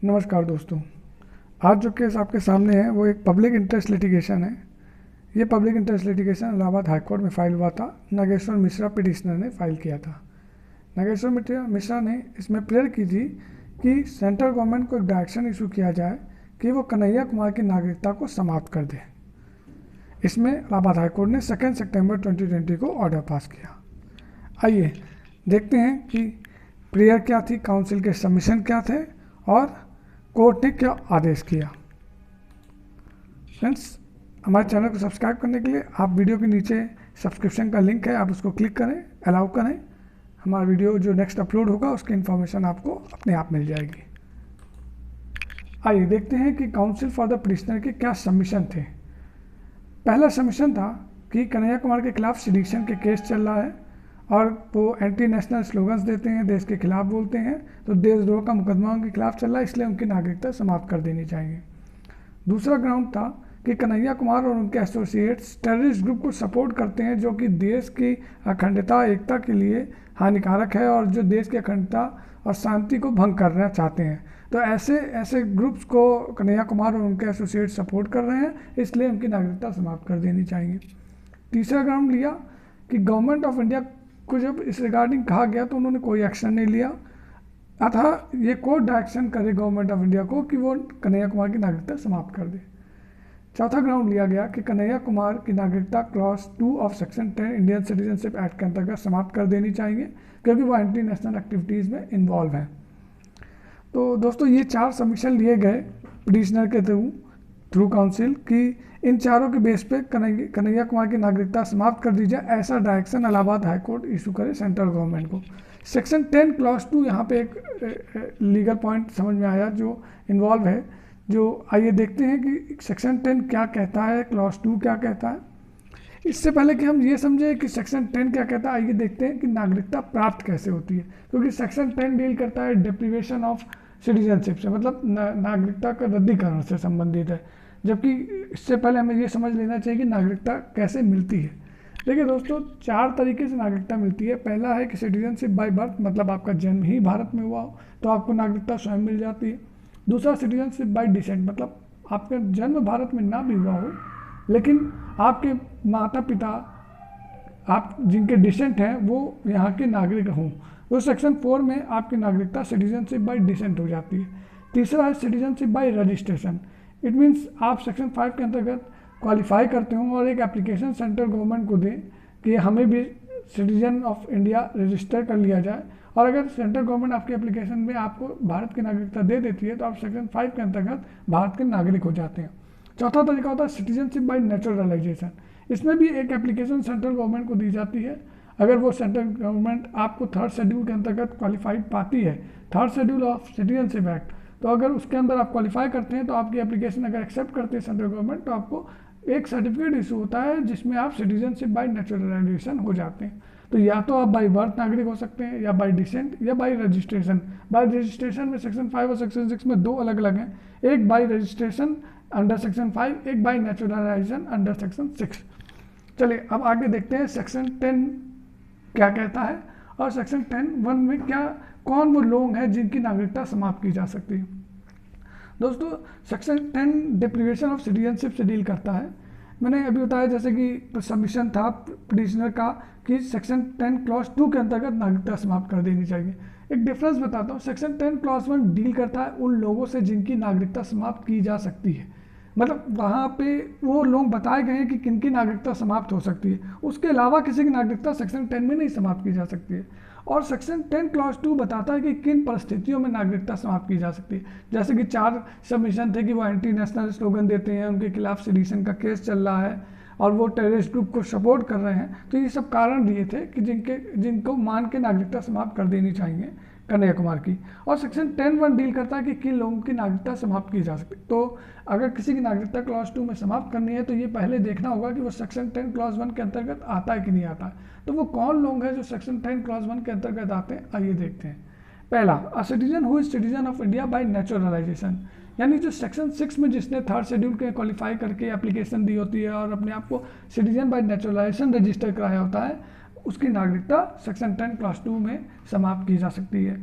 नमस्कार दोस्तों। आज जो केस आपके सामने है वो एक पब्लिक इंटरेस्ट लिटिगेशन है। ये public interest litigation Allahabad high court में फाइल हुआ था। नागेश्वर मिश्रा पिटिशनर ने फाइल किया था। नागेश्वर मिश्रा ने इसमें प्रेयर की थी कि सेंट्रल गवर्नमेंट को एक डायरेक्शन इशू किया जाए कि वो कन्हैया कुमार की नागरिकता को समाप्त कर दे। इसमें इलाहाबाद हाईकोर्ट ने 2 सितंबर 2020 को ऑर्डर पास किया। आइए देखते हैं कि प्रेयर क्या थी, काउंसिल के सबमिशन क्या थे और कोर्ट ने क्या आदेश किया। फ्रेंड्स, हमारे चैनल को सब्सक्राइब करने के लिए आप वीडियो के नीचे सब्सक्रिप्शन का लिंक है, आप उसको क्लिक करें, अलाउ करें। हमारा वीडियो जो नेक्स्ट अपलोड होगा उसकी इन्फॉर्मेशन आपको अपने आप मिल जाएगी। आइए देखते हैं कि काउंसिल फॉर द पिटिशनर के क्या सबमिशन थे। पहला सबमिशन था कि कन्हैया कुमार के खिलाफ सेडिशन के केस चल रहा है और वो एंटी नेशनल स्लोगन्स देते हैं, देश के खिलाफ बोलते हैं, तो देशद्रोह का मुकदमा उनके खिलाफ चल रहा है, इसलिए उनकी नागरिकता समाप्त कर देनी चाहिए। दूसरा ग्राउंड था कि कन्हैया कुमार और उनके एसोसिएट्स टेररिस्ट ग्रुप को सपोर्ट करते हैं जो कि देश की अखंडता एकता के लिए हानिकारक है और जो देश की अखंडता और शांति को भंग करना चाहते हैं। तो ऐसे ग्रुप्स को कन्हैया कुमार और उनके एसोसिएट सपोर्ट कर रहे हैं, इसलिए उनकी नागरिकता समाप्त कर देनी चाहिए। तीसरा ग्राउंड लिया कि गवर्नमेंट ऑफ इंडिया को जब इस रिगार्डिंग कहा गया तो उन्होंने कोई एक्शन नहीं लिया, अतः ये कोर्ट डायरेक्शन करे गवर्नमेंट ऑफ इंडिया को कि वो कन्हैया कुमार की नागरिकता समाप्त कर दे। चौथा ग्राउंड लिया गया कि कन्हैया कुमार की नागरिकता clause 2 of section 10 Indian citizenship act के अंतर्गत समाप्त कर देनी चाहिए क्योंकि वो एंटी नेशनल एक्टिविटीज़ में इन्वॉल्व हैं। तो दोस्तों, ये 4 सबमिशन लिए गए पिटिशनर के थ्रू काउंसिल कि इन चारों के बेस पे कन्हैया कुमार की नागरिकता समाप्त कर दी जाए, ऐसा डायरेक्शन इलाहाबाद हाईकोर्ट इशू करे सेंट्रल गवर्नमेंट को। सेक्शन 10 क्लॉज 2 यहाँ पे एक लीगल पॉइंट समझ में आया जो इन्वॉल्व है, जो आइए देखते हैं कि सेक्शन 10 क्या कहता है, क्लॉज 2 क्या कहता है। इससे पहले कि हम ये समझें कि सेक्शन 10 क्या कहता है, आइए देखते हैं कि नागरिकता प्राप्त कैसे होती है, क्योंकि सेक्शन 10 डील करता है डिप्रीवेशन ऑफ सिटीजनशिप से, मतलब नागरिकता का रद्दीकरण से संबंधित है, जबकि इससे पहले हमें ये समझ लेना चाहिए कि नागरिकता कैसे मिलती है। देखिए दोस्तों, 4 तरीके से नागरिकता मिलती है। पहला है कि सिटीजनशिप बाय बर्थ, मतलब आपका जन्म ही भारत में हुआ हो तो आपको नागरिकता स्वयं मिल जाती है। दूसरा सिटीजनशिप बाय डिसेंट, मतलब आपका जन्म भारत में ना भी हुआ हो लेकिन आपके माता पिता आप जिनके डिसेंट हैं वो यहाँ के नागरिक हों, तो सेक्शन 4 में आपकी नागरिकता सिटीजनशिप बाय डिसेंट हो जाती है। तीसरा है citizenship by registration. It means आप सेक्शन 5 के अंतर्गत क्वालिफाई करते हो और एक एप्लीकेशन सेंट्रल गवर्नमेंट को दें कि हमें भी सिटीजन ऑफ इंडिया रजिस्टर कर लिया जाए, और अगर सेंट्रल गवर्नमेंट आपके एप्लीकेशन में आपको भारत की नागरिकता दे देती है तो आप सेक्शन 5 के अंतर्गत भारत के नागरिक हो जाते हैं। चौथा तरीका होता है सिटीजनशिप बाय नेचुरलाइजेशन। इसमें भी एक एप्लीकेशन सेंट्रल गवर्नमेंट को दी जाती है। अगर वो सेंट्रल गवर्नमेंट आपको 3rd शेड्यूल के अंतर्गत क्वालिफाइड पाती है, 3rd schedule of citizenship act, तो अगर उसके अंदर आप क्वालिफाई करते हैं तो आपकी एप्लीकेशन अगर एक्सेप्ट करती है सेंट्रल गवर्नमेंट तो आपको एक सर्टिफिकेट इशू होता है जिसमें आप सिटीजनशिप बाय नेचुरलाइजेशन हो जाते हैं। तो या तो आप बाय बर्थ नागरिक हो सकते हैं, या बाय डिसेंट, या बाय रजिस्ट्रेशन। बाय रजिस्ट्रेशन में सेक्शन 5 और सेक्शन 6 में 2 अलग अलग हैं, एक बाय रजिस्ट्रेशन अंडर सेक्शन 5, एक बाय नेचुरलाइजेशन अंडर सेक्शन 6। चलिए अब आगे देखते हैं सेक्शन 10 क्या कहता है और सेक्शन 10(1) में कौन वो लोग हैं जिनकी नागरिकता समाप्त की जा सकती है। दोस्तों, सेक्शन 10 डिप्रीवेशन ऑफ सिटीजनशिप से डील करता है। मैंने अभी बताया जैसे कि सबमिशन था पिटिशनर का कि सेक्शन 10 क्लॉज 2 के अंतर्गत नागरिकता समाप्त कर देनी चाहिए। एक डिफरेंस बताता हूँ, सेक्शन 10 क्लॉज 1 डील करता है उन लोगों से जिनकी नागरिकता समाप्त की जा सकती है, मतलब वहाँ पे वो लोग बताए गए हैं कि किनकी नागरिकता समाप्त हो सकती है, उसके अलावा किसी की नागरिकता सेक्शन 10 में नहीं समाप्त की जा सकती है। और सेक्शन 10 क्लॉज 2 बताता है कि किन परिस्थितियों में नागरिकता समाप्त की जा सकती है। जैसे कि 4 सबमिशन थे कि वो एंटी नेशनल स्लोगन देते हैं, उनके खिलाफ सेडिशन का केस चल रहा है और वो टेररिस्ट ग्रुप को सपोर्ट कर रहे हैं, तो ये सब कारण दिए थे कि जिनको मान के नागरिकता समाप्त कर देनी चाहिए कन्हैया कुमार की। और सेक्शन 10(1) डील करता है कि किन लोगों की नागरिकता समाप्त की जा सकती है। तो अगर किसी की नागरिकता क्लॉज 2 में समाप्त करनी है तो ये पहले देखना होगा कि वो सेक्शन 10 क्लॉज 1 के अंतर्गत आता है कि नहीं आता है। तो वो कौन लोग हैं जो सेक्शन 10 क्लॉज 1 के अंतर्गत आते हैं, आइए देखते हैं। पहला, a citizen who is citizen of India by naturalisation, यानी जो सेक्शन 6 में जिसने 3rd शेड्यूल के क्वालिफाई करके एप्लीकेशन दी होती है और अपने आप को सिटीजन बाय नेचुरलाइजेशन रजिस्टर कराया होता है, उसकी नागरिकता सेक्शन 10 क्लॉज 2 में समाप्त की जा सकती है।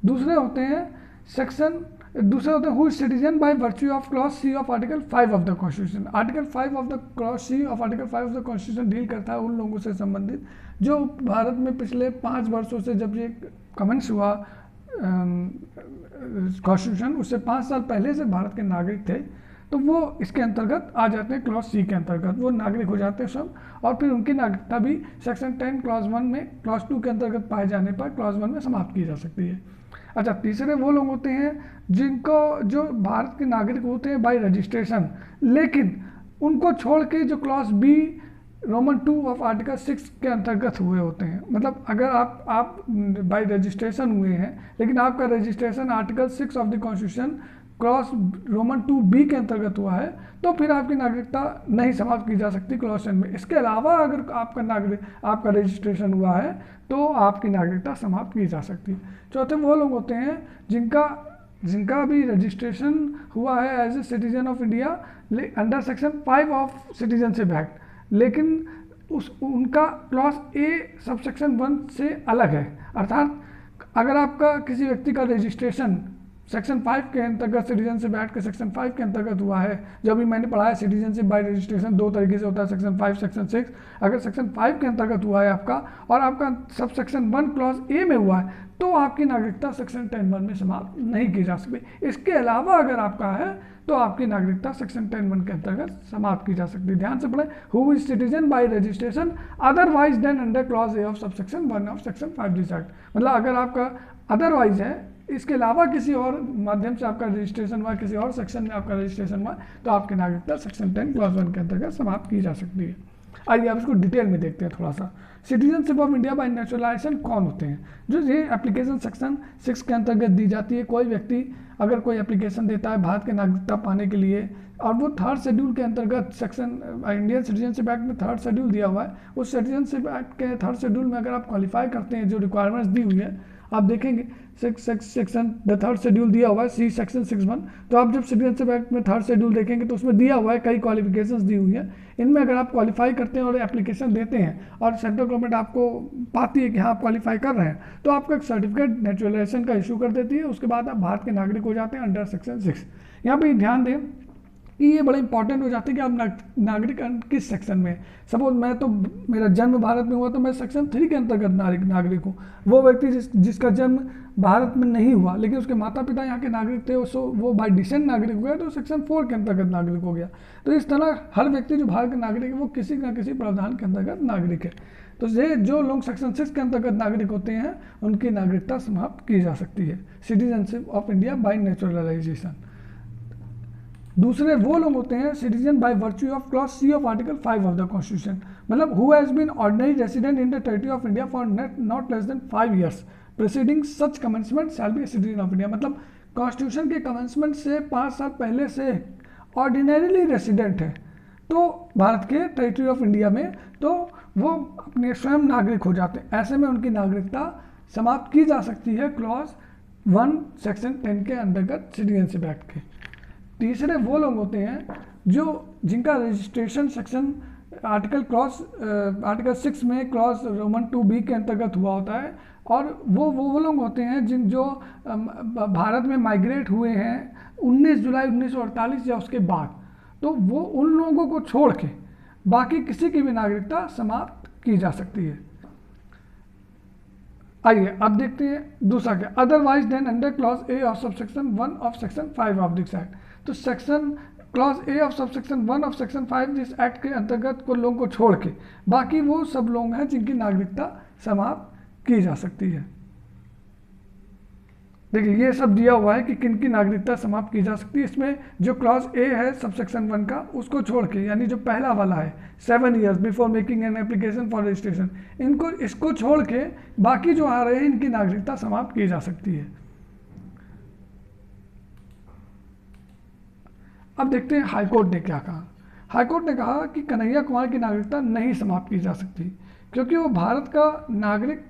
दूसरे होते हैं सेक्शन दूसरा होता है who citizen by virtue of clause C of article 5 of the constitution. Article 5 of the clause C of article 5 of the constitution deal करता है उन लोगों से संबंधित जो भारत में पिछले 5 वर्षों से जब ये कमेंस हुआ कॉन्स्टिट्यूशन, उससे 5 साल पहले से भारत के नागरिक थे, तो वो इसके अंतर्गत आ जाते हैं, क्लॉज सी के अंतर्गत वो नागरिक हो जाते हैं सब, और फिर उनकी नागरिकता भी सेक्शन 10 क्लॉज 1 में क्लॉज 2 के अंतर्गत पाए जाने पर क्लॉज 1 में समाप्त की जा सकती है। अच्छा, तीसरे वो लोग होते हैं जिनको जो भारत के नागरिक होते हैं बाय रजिस्ट्रेशन, लेकिन उनको छोड़ के जो clause B roman 2 of article 6 के अंतर्गत हुए होते हैं। मतलब अगर आप बाय रजिस्ट्रेशन हुए हैं लेकिन आपका registration article 6 of the constitution clause Roman 2B के अंतर्गत हुआ है, तो फिर आपकी नागरिकता नहीं समाप्त की जा सकती क्लॉज 10 में। इसके अलावा अगर आपका रजिस्ट्रेशन हुआ है तो आपकी नागरिकता समाप्त की जा सकती है। चौथे वो लोग होते हैं जिनका भी रजिस्ट्रेशन हुआ है as a citizen of India under section 5 of citizenship act, लेकिन उनका क्लॉज ए सब सेक्शन 1 से अलग है। अर्थात अगर आपका किसी व्यक्ति का रजिस्ट्रेशन सेक्शन 5 के अंतर्गत सिटीजनशिप एक्ट के सेक्शन 5 के अंतर्गत हुआ है, जो भी मैंने पढ़ा है सिटीजनशिप बाय रजिस्ट्रेशन 2 तरीके से होता है, सेक्शन 5 सेक्शन 6। अगर सेक्शन 5 के अंतर्गत हुआ है आपका और आपका सब सेक्शन 1 क्लॉज ए में हुआ है, तो आपकी नागरिकता सेक्शन 10(1) में समाप्त नहीं की जा सकती। इसके अलावा अगर आपका है तो आपकी नागरिकता सेक्शन 10(1) के अंतर्गत समाप्त की जा सकती है। ध्यान से पढ़ें, who is citizen by registration otherwise then under clause A of sub section 1 of section 5 this act. मतलब अगर आपका अदरवाइज है, इसके अलावा किसी और माध्यम से आपका रजिस्ट्रेशन हुआ, किसी और सेक्शन में आपका रजिस्ट्रेशन हुआ, तो आपकी नागरिकता सेक्शन 10 क्लॉज 1 के अंतर्गत समाप्त की जा सकती है। आइए अब इसको डिटेल में देखते हैं थोड़ा सा। Citizenship of India by naturalisation कौन होते हैं? जो ये एप्लीकेशन सेक्शन 6 के अंतर्गत दी जाती है। कोई व्यक्ति अगर कोई एप्लीकेशन देता है भारत की नागरिकता पाने के लिए और वो 3rd शेड्यूल के अंतर्गत सेक्शन इंडियन सिटीजनशिप एक्ट में 3rd शेड्यूल दिया हुआ है, उस सिटीजनशिप एक्ट के 3rd शेड्यूल में अगर आप क्वालिफाई करते हैं, जो रिक्वायरमेंट्स दी हुई है आप देखेंगे सेक्शन द 3rd शेड्यूल दिया हुआ है सी सेक्शन 6(1), तो आप जब सिटीजनशिप एक्ट में 3rd शेड्यूल देखेंगे तो उसमें दिया हुआ है कई क्वालिफिकेशंस दी हुई है। इनमें अगर आप क्वालिफाई करते हैं और एप्लीकेशन देते हैं और सेंट्रल गवर्नमेंट आपको पाती है कि हाँ आप क्वालिफाई कर रहे हैं, तो आपको एक सर्टिफिकेट नेचुरलाइजेशन का इशू कर देती है। उसके बाद आप भारत के नागरिक हो जाते हैं अंडर सेक्शन 6। यहाँ पर ध्यान दें कि ये बड़ा इंपॉर्टेंट हो जाता है कि आप नागरिक किस सेक्शन में। सपोज मेरा जन्म भारत में हुआ तो मैं सेक्शन 3 के अंतर्गत नागरिक हूँ। वो व्यक्ति जिसका जन्म भारत में नहीं हुआ लेकिन उसके माता पिता यहाँ के नागरिक थे, वो बाय डिसेंट नागरिक हो गया, तो सेक्शन 4 के अंतर्गत नागरिक हो गया। तो इस तरह हर व्यक्ति जो भारत के नागरिक है वो किसी न किसी प्रावधान के अंतर्गत नागरिक है। तो ये जो लोग सेक्शन 6 के अंतर्गत नागरिक होते हैं उनकी नागरिकता समाप्त की जा सकती है, citizenship of India by naturalisation. दूसरे वो लोग होते हैं citizen by virtue of clause C of article 5 of the constitution. मतलब who has been ordinary resident in the territory of India for not less than 5 years preceding such commencement shall be a citizen of India. मतलब constitution के commencement से 5 साल पहले से ordinarily resident है तो भारत के टेरिटरी ऑफ इंडिया में, तो वो अपने स्वयं नागरिक हो जाते हैं। ऐसे में उनकी नागरिकता समाप्त की जा सकती है क्लॉज 1 सेक्शन 10 के अंतर्गत सिटीजनशिप एक्ट के। तीसरे वो लोग होते हैं जिनका रजिस्ट्रेशन सेक्शन आर्टिकल 6 में क्लॉज रोमन 2B के अंतर्गत हुआ होता है, और वो लोग होते हैं जो भारत में माइग्रेट हुए हैं 19 जुलाई 1948 या उसके बाद, तो वो उन लोगों को छोड़ के बाकी किसी की भी नागरिकता समाप्त की जा सकती है। आइए अब देखते हैं दूसरा क्या, otherwise then under clause A of sub section 1 of section 5 of this act. तो section clause A of sub section 1 of section 5 this act के अंतर्गत को लोगों को छोड़ के बाकी वो सब लोग हैं जिनकी नागरिकता समाप्त की जा सकती है। देखिए ये सब दिया हुआ है कि किन की नागरिकता समाप्त की जा सकती है। इसमें जो क्लॉज ए है सब सेक्शन 1 का, उसको छोड़ के, यानी जो पहला वाला है 7 years before making an application for registration, इसको छोड़ के बाकी जो आ रहे हैं इनकी नागरिकता समाप्त की जा सकती है। अब देखते हैं हाईकोर्ट ने क्या कहा। हाईकोर्ट ने कहा कि कन्हैया कुमार की नागरिकता नहीं समाप्त की जा सकती क्योंकि वो भारत का नागरिक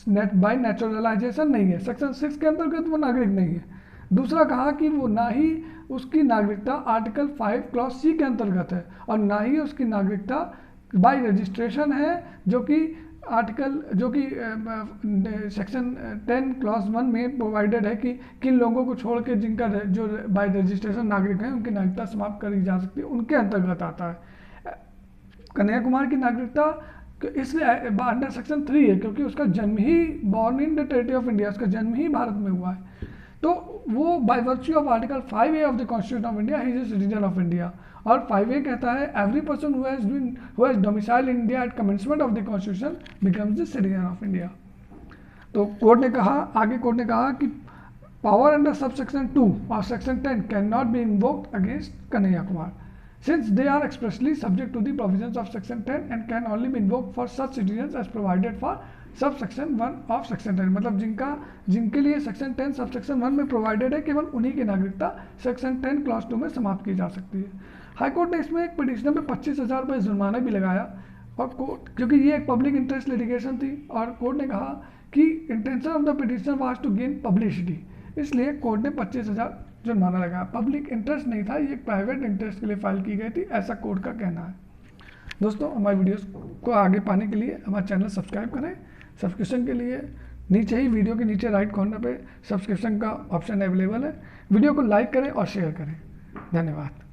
बाय नेचुरलाइजेशन नहीं है, सेक्शन 6 के अंतर्गत वो नागरिक नहीं है। दूसरा कहा कि वो ना ही उसकी नागरिकता आर्टिकल 5 क्लॉज सी के अंतर्गत है और ना ही उसकी नागरिकता बाय रजिस्ट्रेशन है, जो कि आर्टिकल जो कि सेक्शन 10 क्लॉज 1 में प्रोवाइडेड है कि किन लोगों को छोड़ के जिनका जो बाय रजिस्ट्रेशन नागरिक हैं उनकी नागरिकता समाप्त करी जा सकती है, उनके अंतर्गत आता है। कन्हैया कुमार की नागरिकता इसलिए अंडर सेक्शन 3 है क्योंकि उसका जन्म ही born in the territory of India, उसका जन्म ही भारत में हुआ है, तो वो by virtue of article 5A of the constitution of India ही इज सिटीजन ऑफ इंडिया। और 5A कहता है every person who has domicile in India at commencement of the constitution becomes the citizen of India. तो court ने कहा, आगे court ने कहा कि पावर अंडर सब सेक्शन 2 और section 10 can not be invoked against Kanhaiya Kumar since they are expressly subject to the provisions of section 10 and can only be invoked for such citizens as provided for subsection 1 of section 10। मतलब जिनके लिए section 10 subsection 1 में provided है, केवल उन्हीं की नागरिकता section 10 clause 2 में समाप्त की जा सकती है। हाईकोर्ट ने इसमें एक पिटिशनर पे 25,000 रुपये जुर्माना भी लगाया, और कोर्ट क्योंकि ये एक पब्लिक इंटरेस्ट लिटिगेशन थी और कोर्ट ने कहा कि intention of the petitioner was to gain publicity, इसलिए कोर्ट ने 25,000 जुर्माना लगाया। पब्लिक इंटरेस्ट नहीं था, ये प्राइवेट इंटरेस्ट के लिए फाइल की गई थी, ऐसा कोर्ट का कहना है। दोस्तों, हमारी वीडियोस को आगे पाने के लिए हमारा चैनल सब्सक्राइब करें। सब्सक्रिप्शन के लिए नीचे ही वीडियो के नीचे राइट कॉर्नर पे सब्सक्रिप्शन का ऑप्शन अवेलेबल है। वीडियो को लाइक करें और शेयर करें। धन्यवाद।